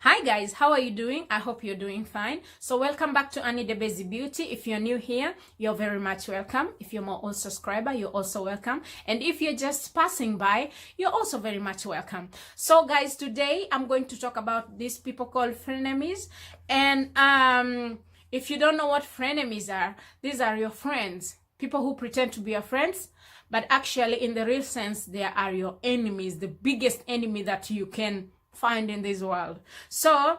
Hi guys, how are you doing? I hope you're doing fine. So welcome back to Annie the Busy Beauty. If you're new here, you're very much welcome. If you're my old subscriber, you're also welcome. And if you're just passing by, you're also very much welcome. So guys, today I'm going to talk about these people called frenemies. And if you don't know what frenemies are, these are your friends. People who pretend to be your friends, but actually in the real sense, they are your enemies, the biggest enemy that you can find in this world. So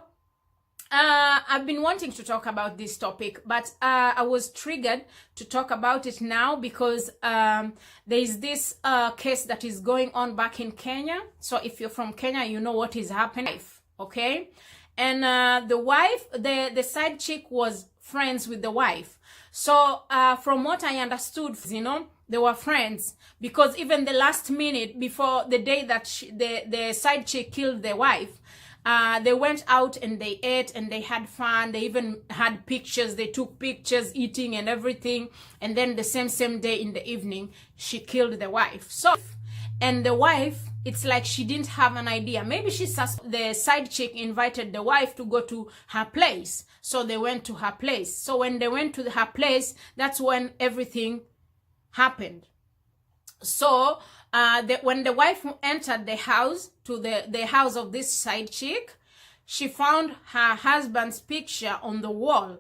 I've been wanting to talk about this topic, but I was triggered to talk about it now because there is this case that is going on back in Kenya. So if you're from Kenya, you know what is happening, okay? And the wife, the side chick was friends with the wife. So from what I understood, you know, they were friends because even the last minute before the day that the side chick killed the wife, they went out and they ate and they had fun. They even had pictures. They took pictures eating and everything. And then the same day in the evening, she killed the wife. So, and the wife, it's like she didn't have an idea. Maybe the side chick invited the wife to go to her place. So they went to her place. So when they went to her place, that's when everything happened. So when the wife entered the house, to the house of this side chick, she found her husband's picture on the wall,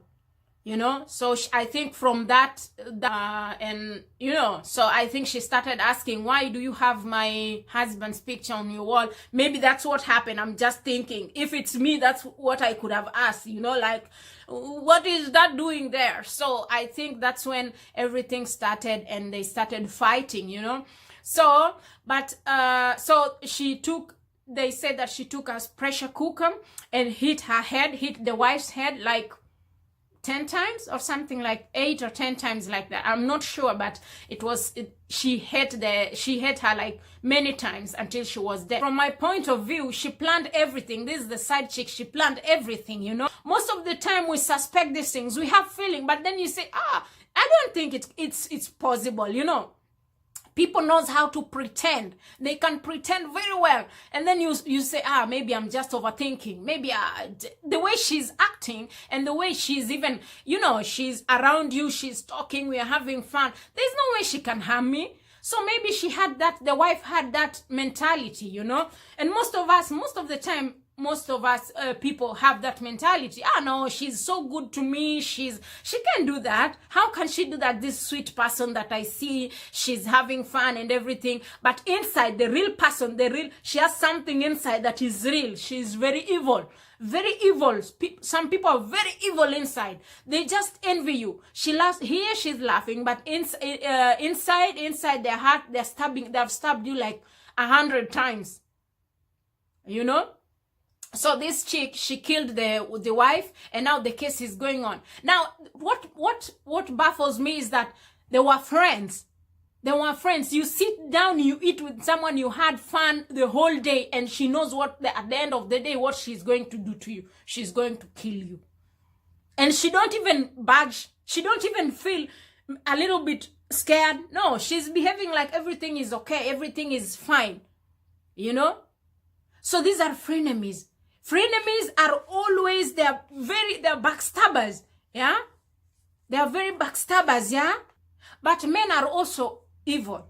you know. So I think from that and you know, so I think she started asking, why do you have my husband's picture on your wall? Maybe that's what happened. I'm just thinking, if it's me, that's what I could have asked, you know, like, what is that doing there? So I think that's when everything started and they started fighting, you know. So but so they said that she took a pressure cooker and hit the wife's head like 10 times or something, like 8 or 10 times like that. I'm not sure, but she hit her like many times until she was dead. From my point of view, she planned everything. This is the side chick. She planned everything, you know. Most of the time we suspect these things. We have feeling, but then you say, I don't think it's possible, you know. People knows how to pretend. They can pretend very well. And then you say, maybe I'm just overthinking. Maybe the way she's acting and the way she's even, you know, she's around you, she's talking, we are having fun. There's no way she can harm me. So maybe she had that, the wife had that mentality, you know. And most of us people have that mentality. No, she's so good to me. She can do that. How can she do that? This sweet person that I see, she's having fun and everything. But inside, the real person, she has something inside that is real. She's very evil. Very evil. Some people are very evil inside. They just envy you. She laughs here, she's laughing, but inside their heart, they have stabbed you like 100 times. You know? So this chick, she killed the wife, and now the case is going on. Now, what baffles me is that they were friends. They were friends. You sit down, you eat with someone, you had fun the whole day, and she knows at the end of the day, what she's going to do to you. She's going to kill you. And she don't even budge. She don't even feel a little bit scared. No, she's behaving like everything is okay. Everything is fine. You know? So these are frenemies. Frenemies are always, they're backstabbers, yeah? They are very backstabbers, yeah? But men are also evil.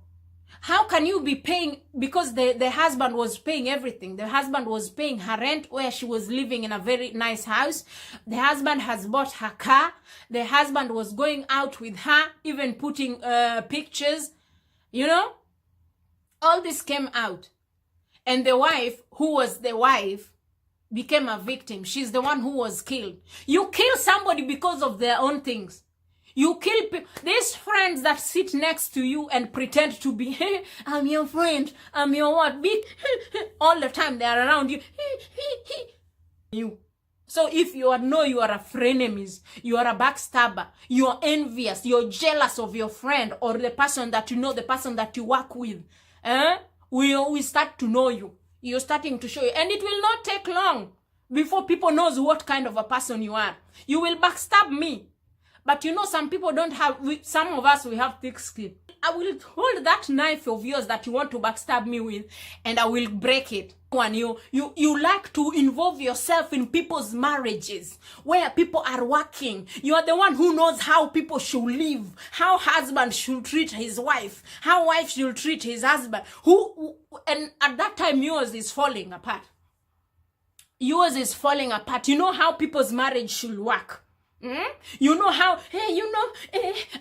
How can you be paying, because the husband was paying everything. The husband was paying her rent where she was living in a very nice house. The husband has bought her car. The husband was going out with her, even putting pictures, you know? All this came out. And the wife, who was the wife, became a victim. She's the one who was killed. You kill somebody because of their own things. You kill people. There's friends that sit next to you and pretend to be, hey, I'm your friend, I'm your what, big, all the time they are around you. So if you are a frenemies, you are a backstabber, you are envious, you're jealous of your friend or the person that you know, the person that you work with, we start to know you. You're starting to show you. And it will not take long before people knows what kind of a person you are. You will backstab me. But you know, some people don't have, some of us, we have thick skin. I will hold that knife of yours that you want to backstab me with, and I will break it. When you like to involve yourself in people's marriages where people are working. You are the one who knows how people should live, how husband should treat his wife, how wife should treat his husband. And at that time, yours is falling apart. Yours is falling apart. You know how people's marriage should work. You know how, hey, you know,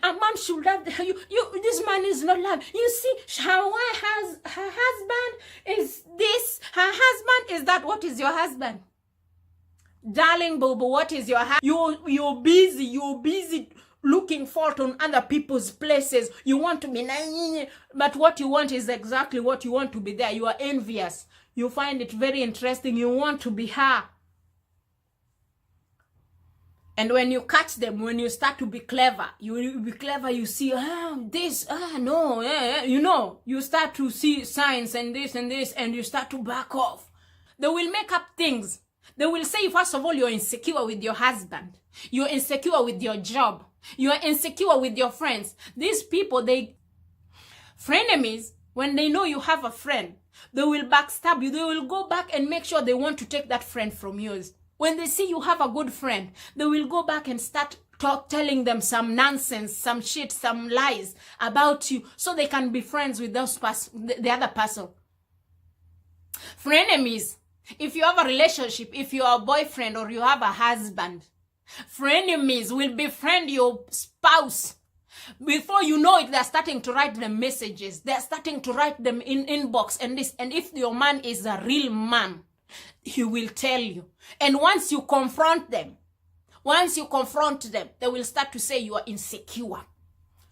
a man should love you. This man is not love. You see, her husband is this. Her husband is that. What is your husband? Darling Bobo, what is your husband? You're busy looking fault on other people's places. You want to be nice, but what you want is exactly what you want to be there. You are envious. You find it very interesting. You want to be her. And when you catch them, when you start to be clever, you see, this, no, you know, you start to see signs and this, and you start to back off. They will make up things. They will say, first of all, you're insecure with your husband. You're insecure with your job. You're insecure with your friends. These people, frenemies, when they know you have a friend, they will backstab you. They will go back and make sure they want to take that friend from yours. When they see you have a good friend, they will go back and start telling them some nonsense, some shit, some lies about you, so they can be friends with the other person. Frenemies, if you have a relationship, if you are a boyfriend or you have a husband, frenemies will befriend your spouse. Before you know it, they're starting to write them messages. They're starting to write them in inbox and this. And if your man is a real man, he will tell you. And once you confront them, they will start to say you are insecure.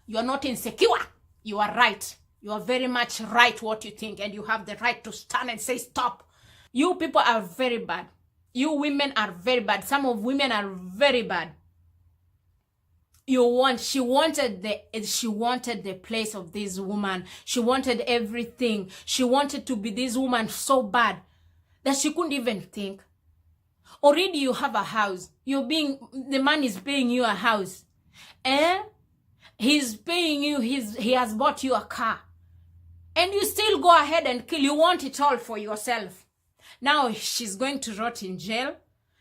You are not insecure. You are right. You are very much right what you think, and you have the right to stand and say stop. You people are very bad. You women are very bad. Some of women are very bad. She wanted the place of this woman. She wanted everything. She wanted to be this woman so bad that she couldn't even think. Already you have a house. The man is paying you a house. He's paying you, he has bought you a car. And you still go ahead and kill. You want it all for yourself. Now she's going to rot in jail.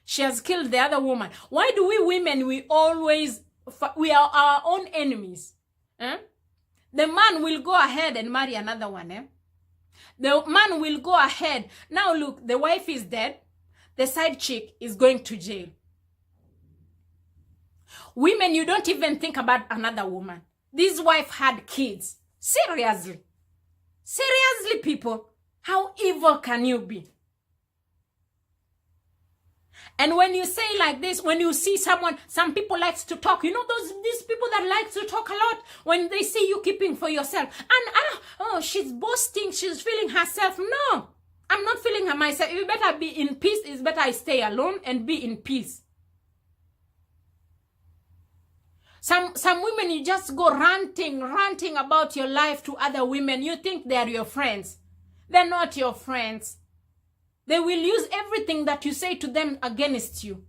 She has killed the other woman. Why do we women, we are our own enemies? The man will go ahead and marry another one. The man will go ahead. Now look, the wife is dead. The side chick is going to jail. Women, you don't even think about another woman. This wife had kids. Seriously. Seriously, people. How evil can you be? And when you say like this, when you see some people likes to talk, you know these people that like to talk a lot, when they see you keeping for yourself. And she's boasting, she's feeling herself. No, I'm not feeling her myself. You better be in peace. It's better I stay alone and be in peace. Some women, you just go ranting about your life to other women. You think they're your friends. They're not your friends. They will use everything that you say to them against you.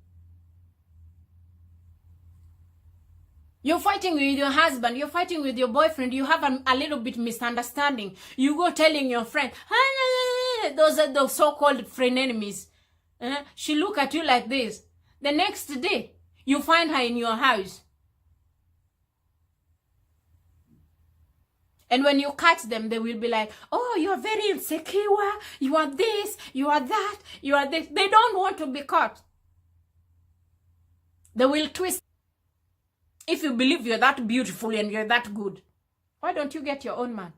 You're fighting with your husband. You're fighting with your boyfriend. You have a little bit misunderstanding. You go telling your friend, those are the so-called frenemies. She look at you like this. The next day, you find her in your house. And when you catch them, they will be like, oh, you're very insecure. You are this, you are that, you are this. They don't want to be caught. They will twist. If you believe you're that beautiful and you're that good, why don't you get your own man?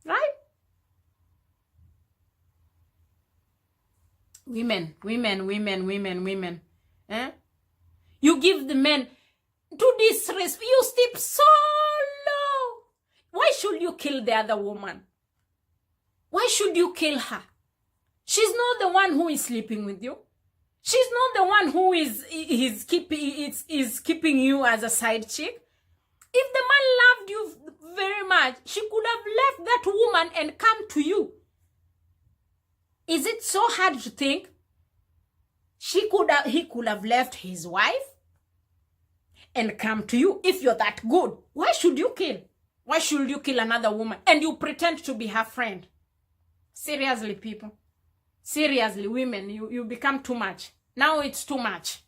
Right? Women. You give the men to disrespect. You stoop so low. Why should you kill the other woman? Why should you kill her? She's not the one who is sleeping with you. She's not the one who is keeping you as a side chick. If the man loved you very much, she could have left that woman and come to you. Is it so hard to think? He could have left his wife. and come to you if you're that good. Why should you kill? Why should you kill another woman and you pretend to be her friend? Seriously, people. Seriously, women, you become too much. Now it's too much.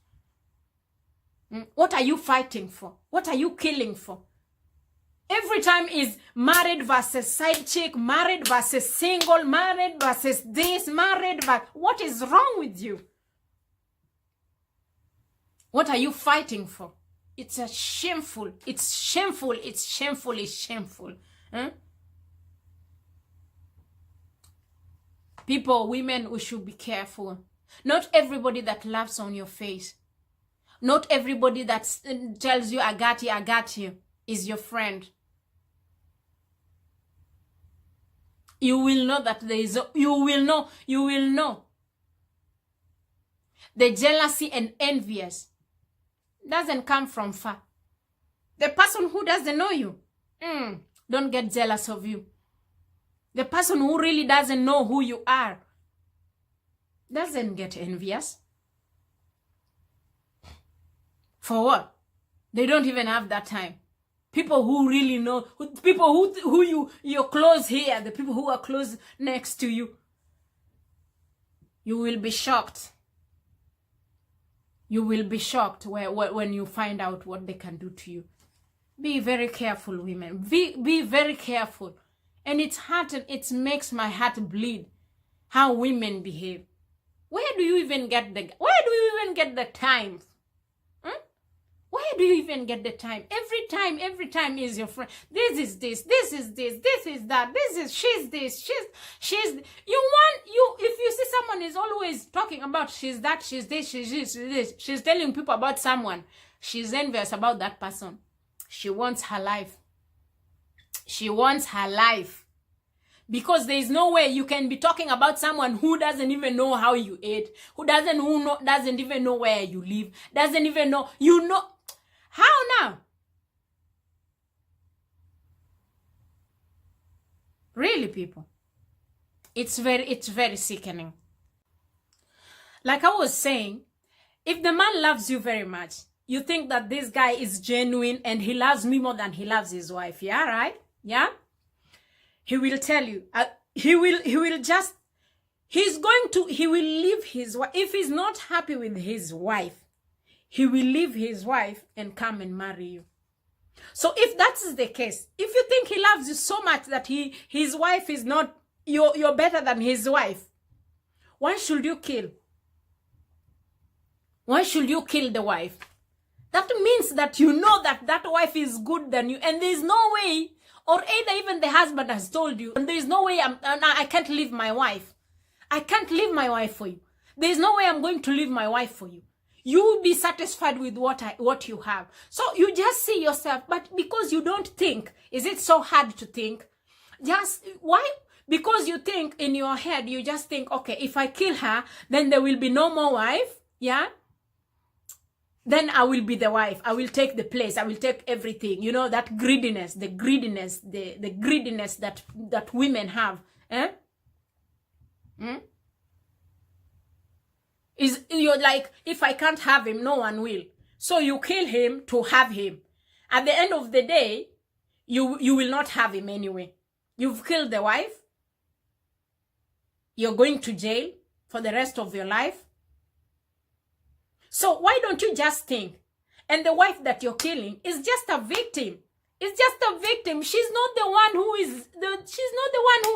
What are you fighting for? What are you killing for? Every time is married versus side chick, married versus single, married versus this, married versus... What is wrong with you? What are you fighting for? It's a shameful. It's shameful. It's shameful. It's shameful. People, women, we should be careful. Not everybody that laughs on your face, not everybody that tells you, I got you, is your friend. You will know that there is, you will know. The jealousy and envious doesn't come from far. The person who doesn't know you, don't get jealous of you. The person who really doesn't know who you are doesn't get envious. For what? They don't even have that time. People who really know, people who you're close here, the people who are close next to you, you will be shocked. You will be shocked when you find out what they can do to you. Be very careful, women. Be very careful. And it makes my heart bleed how women behave. Where do you even get the time? Where do you even get the time? Every time is your friend. This is this is that, she's this, she's if you see someone is always talking about she's that, she's this, she's telling people about someone, she's envious about that person. She wants her life. She wants her life. Because there is no way you can be talking about someone who doesn't even know how you ate, who doesn't even know where you live, doesn't even know, how now? Really, people. It's very sickening. Like I was saying, if the man loves you very much, you think that this guy is genuine and he loves me more than he loves his wife. Yeah, right? Yeah? He will tell you. He will leave his wife. If he's not happy with his wife, he will leave his wife and come and marry you. So if that is the case, if you think he loves you so much that his wife is not, you're better than his wife, why should you kill? Why should you kill the wife? That means that you know that wife is good than you, and there's no way, or either even the husband has told you, and there's no way I can't leave my wife. I can't leave my wife for you. There's no way I'm going to leave my wife for you. You will be satisfied with what you have. So you just see yourself, but because you don't think, is it so hard to think? Why? Because you think in your head, you just think, okay, if I kill her, then there will be no more wife, yeah? Then I will be the wife. I will take the place. I will take everything. You know, that greediness, the greediness that women have. You're like, if I can't have him, no one will. So you kill him to have him. At the end of the day, you will not have him anyway. You've killed the wife. You're going to jail for the rest of your life. So why don't you just think? And the wife that you're killing is just a victim. It's just a victim. She's not the one who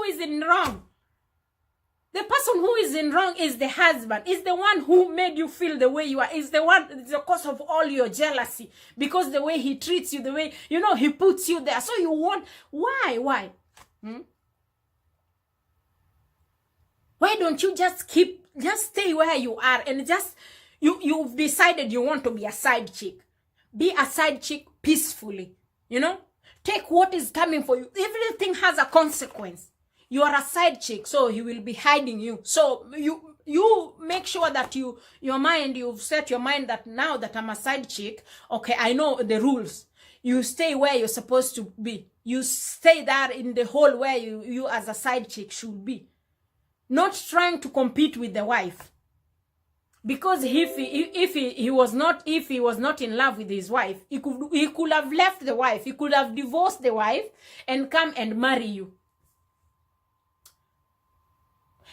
is in wrong. The person who is in wrong is the husband. Is the one who made you feel the way you are. Is the cause of all your jealousy. Because the way he treats you, the way, he puts you there. So you want, why? Why don't you just stay where you are and just, you've decided you want to be a side chick. Be a side chick peacefully, Take what is coming for you. Everything has a consequence. You are a side chick, so he will be hiding you. So you make sure that you've set your mind that now that I'm a side chick, okay, I know the rules. You stay where you're supposed to be. You stay there in the hole where you as a side chick should be. Not trying to compete with the wife. Because he was not in love with his wife, he could have left the wife, he could have divorced the wife and come and marry you.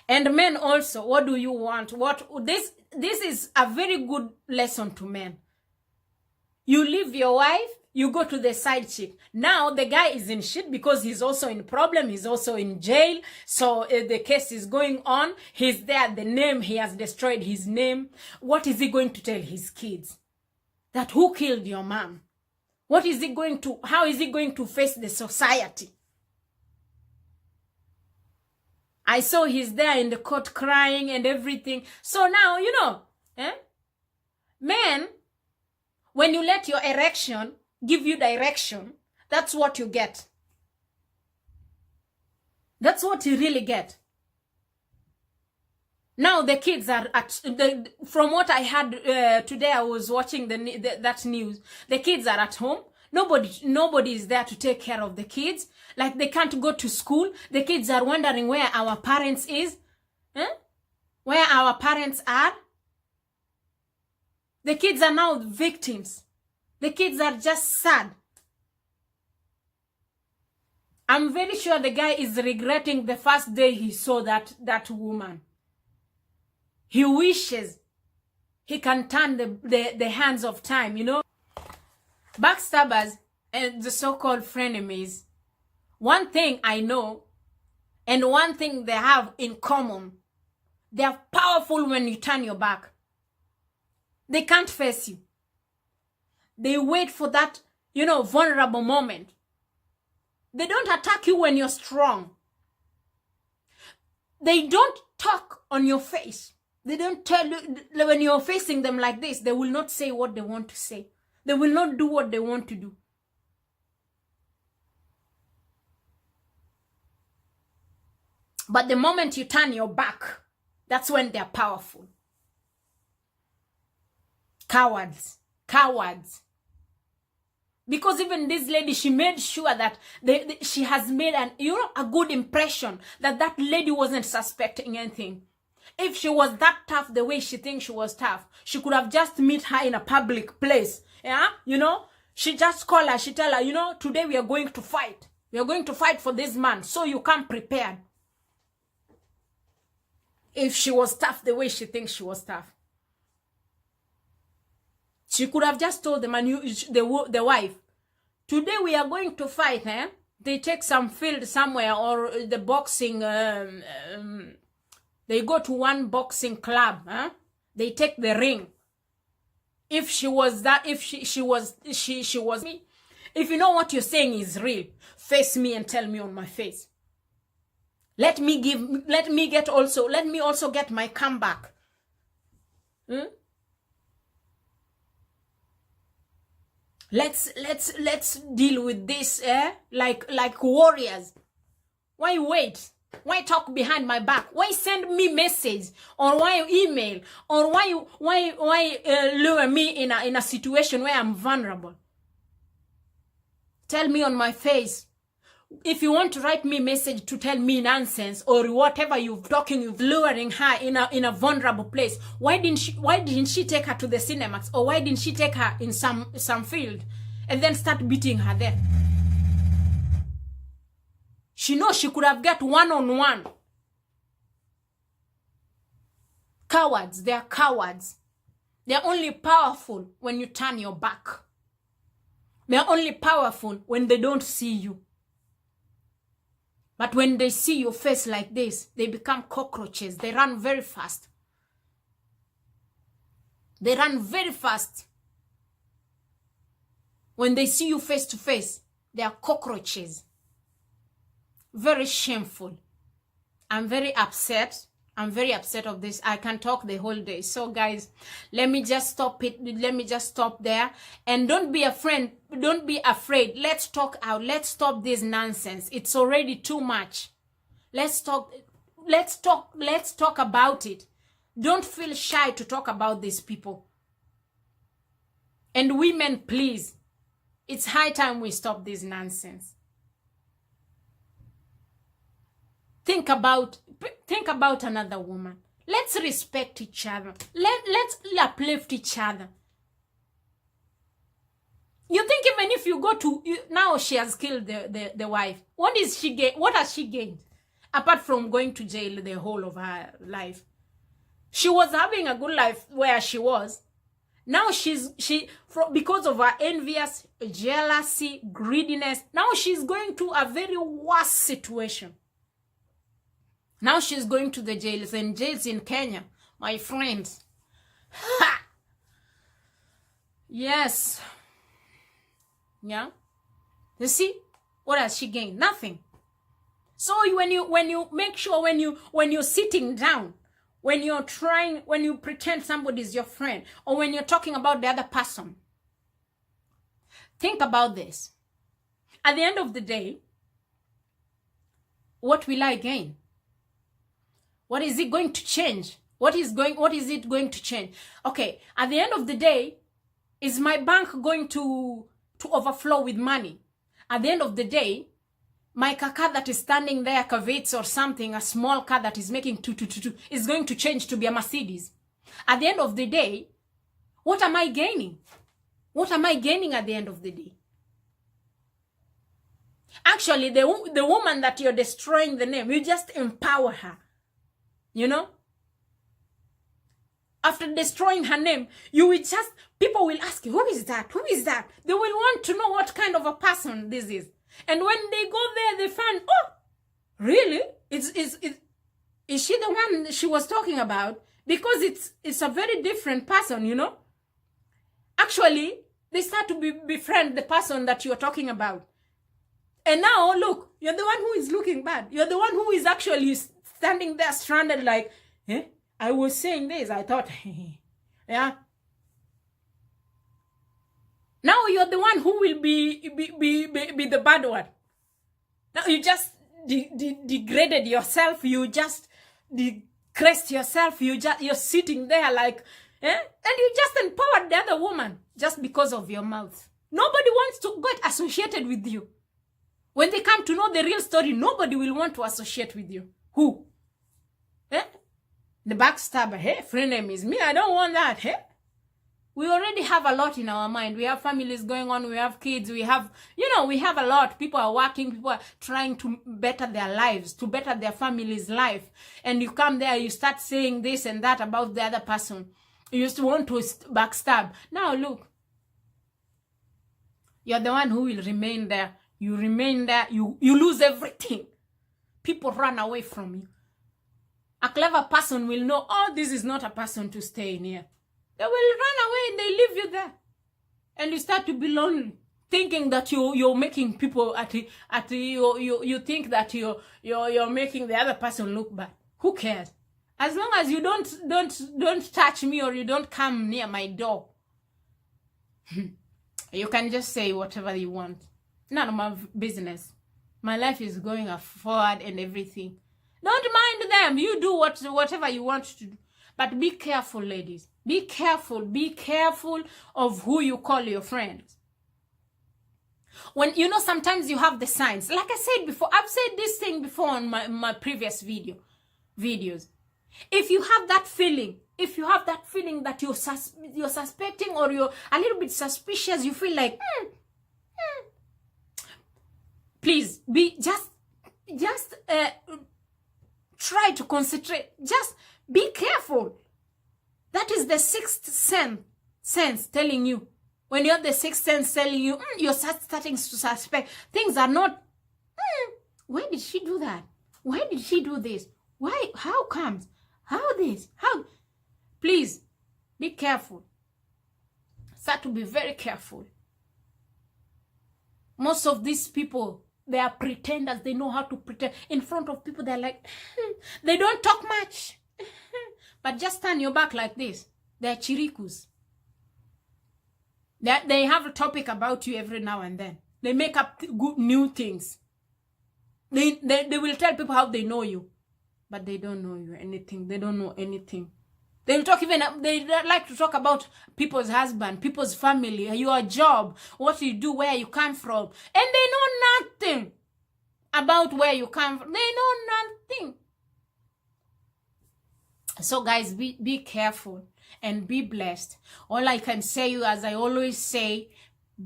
And men also, what do you want? This is a very good lesson to men. You leave your wife, you go to the side chick. Now the guy is in shit because he's also in problem. He's also in jail. So the case is going on. He's there. The name, he has destroyed his name. What is he going to tell his kids? That who killed your mom? How is he going to face the society? I saw he's there in the court crying and everything. So now, men, when you let your erection give you direction, that's what you get. That's what you really get. Now the kids are from what I heard today, I was watching that news. The kids are at home. Nobody is there to take care of the kids. Like, they can't go to school. The kids are wondering where our parents is. Where our parents are. The kids are now victims. The kids are just sad. I'm very sure the guy is regretting the first day he saw that woman. He wishes he can turn the hands of time, Backstabbers and the so-called frenemies. One thing I know, and one thing they have in common, they are powerful when you turn your back. They can't face you. They wait for that, vulnerable moment. They don't attack you when you're strong. They don't talk on your face. They don't tell you, when you're facing them like this, they will not say what they want to say. They will not do what they want to do. But the moment you turn your back, that's when they're powerful. Cowards. Because even this lady, she made sure that she has made a good impression that lady wasn't suspecting anything. If she was that tough the way she thinks she was tough, she could have just met her in a public place. Yeah, she just call her, she tell her, today we are going to fight. We are going to fight for this man, so you come prepared. If she was tough the way she thinks she was tough. She could have just told the man, the wife, today we are going to fight, They take some field somewhere, or the boxing, they go to one boxing club, They take the ring. If she was that, if she was me, if you know what you're saying is real, face me and tell me on my face. Let me also get my comeback. Let's deal with this, like warriors. Why wait? Why talk behind my back? Why send me message, or why email, or why lure me in a situation where I'm vulnerable? Tell me on my face. If you want to write me message to tell me nonsense or whatever you're luring her in a vulnerable place, why didn't she take her to the Cinemax, or why didn't she take her in some field and then start beating her there? She knows she could have got one-on-one. Cowards, they are cowards. They're only powerful when you turn your back. They're only powerful when they don't see you. But when they see your face like this, they become cockroaches. They run very fast. They run very fast. When they see you face to face, they are cockroaches. Very shameful. I'm very upset. I'm very upset of this. I can talk the whole day. So guys, let me just stop it. Let me just stop there. And don't be afraid. Don't be afraid. Let's talk out. Let's stop this nonsense. It's already too much. Let's talk about it. Don't feel shy to talk about these people. And women, please. It's high time we stop this nonsense. Think about another woman. Let's respect each other. Let's uplift each other. You think even if you go to, now she has killed the wife. What is she gain? What has she gained? Apart from going to jail the whole of her life. She was having a good life where she was. Now because of her envious, jealousy, greediness, now she's going to a very worse situation. Now she's going to the jails, and jails in Kenya, my friends. Ha! Yes. Yeah. You see, what has she gained? Nothing. So when you make sure when you're sitting down, when you pretend somebody's your friend, or when you're talking about the other person, think about this. At the end of the day, what will I gain? What is it going to change? What is it going to change? Okay, at the end of the day, is my bank going to overflow with money? At the end of the day, my car that is standing there, Kavitz or something, a small car that is making 2, is going to change to be a Mercedes. At the end of the day, what am I gaining? What am I gaining at the end of the day? Actually, the woman that you're destroying the name, you just empower her. You know? After destroying her name, people will ask you, who is that? Who is that? They will want to know what kind of a person this is. And when they go there, they find, oh, really? Is she the one she was talking about? Because it's a very different person, you know? Actually, they start to befriend the person that you're talking about. And now, look, you're the one who is looking bad. You're the one who is actually standing there stranded like, eh? I was saying this, I thought, yeah. Now you're the one who will be the bad one. Now you just degraded yourself. You just disgraced yourself. You're sitting there like, eh? And you just empowered the other woman just because of your mouth. Nobody wants to get associated with you. When they come to know the real story, nobody will want to associate with you. Who? Eh? The backstabber, hey, frenemies. Me, I don't want that, hey? We already have a lot in our mind. We have families going on. We have kids. We have, we have a lot. People are working. People are trying to better their lives, to better their family's life. And you come there, you start saying this and that about the other person. You used to want to backstab. Now, look. You're the one who will remain there. You remain there. You lose everything. People run away from you. A clever person will know, oh, this is not a person to stay in here. They will run away and they leave you there. And you start to be lonely, thinking that you're making people you think that you're making the other person look bad. Who cares? As long as you don't touch me or you don't come near my door. You can just say whatever you want. None of my business. My life is going forward and everything. Don't mind them. You do whatever you want to do. But be careful, ladies. Be careful. Be careful of who you call your friends. When, sometimes you have the signs. Like I said before, I've said this thing before on my previous videos. If you have that feeling, that you're suspecting or you're a little bit suspicious, you feel like, please, just try to concentrate. Just be careful. That is the sixth sense telling you. When you're the sixth sense telling you, you're starting to suspect. Things are not, why did she do that? Why did she do this? Why? How comes? How this? How? Please, be careful. Start to be very careful. Most of these people, they are pretenders. They know how to pretend. In front of people, they're like, they don't talk much. But just turn your back like this. They're chirikus. They have a topic about you every now and then. They make up good new things. They will tell people how they know you. But they don't know you anything. They don't know anything. They like to talk about people's husband, people's family, your job, what you do, where you come from. And they know nothing about where you come from. They know nothing. So guys, be careful and be blessed. All I can say you, as I always say,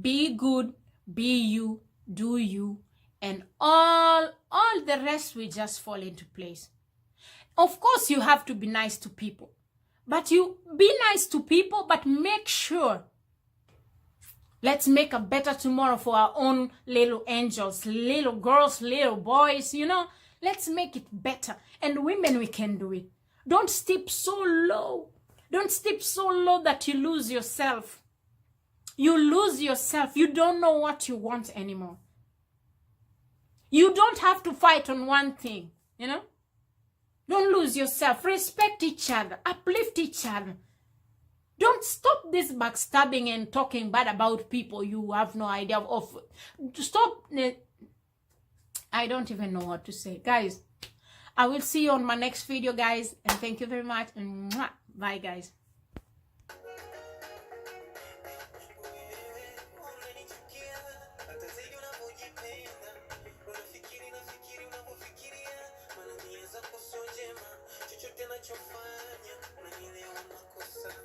be good, be you, do you, and all the rest will just fall into place. Of course, you have to be nice to people, but you be nice to people, but make sure, let's make a better tomorrow for our own little angels, little girls, little boys, you know. Let's make it better. And women, we can do it. Don't stoop so low. Don't stoop so low that you lose yourself. You lose yourself. You don't know what you want anymore. You don't have to fight on one thing, you know. Don't lose yourself. Respect each other. Uplift each other. Don't stop this backstabbing and talking bad about people you have no idea of. Stop. I don't even know what to say. Guys, I will see you on my next video, guys. And thank you very much. And bye, guys. Chochote nachofanya unanielewa makosa